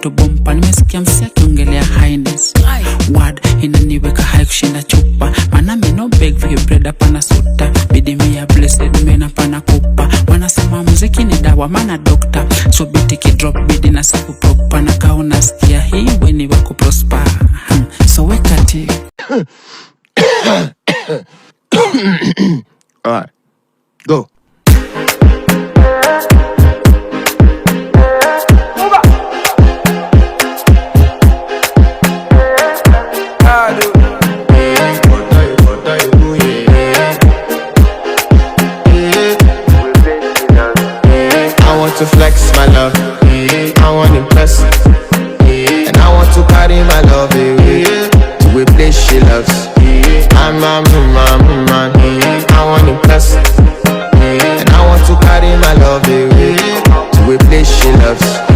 to bumper. Nimesikia msia kiongelea highness. Word inaniweka high kushinda chupa. Mana me no beg for your bread apana suta. Bidi me a blessed mena pana kupa. Wanasema muziki ni dawa mana doctor. So biti ki drop bidi na saku proper. Na kauna skia hii weni wako prosper. So weka ti. Alright, go. I want to flex my love, I want to impress, and I want to carry my love away to a place she loves. I'm a man, I want to impress, and I want to carry my love away to a place she loves.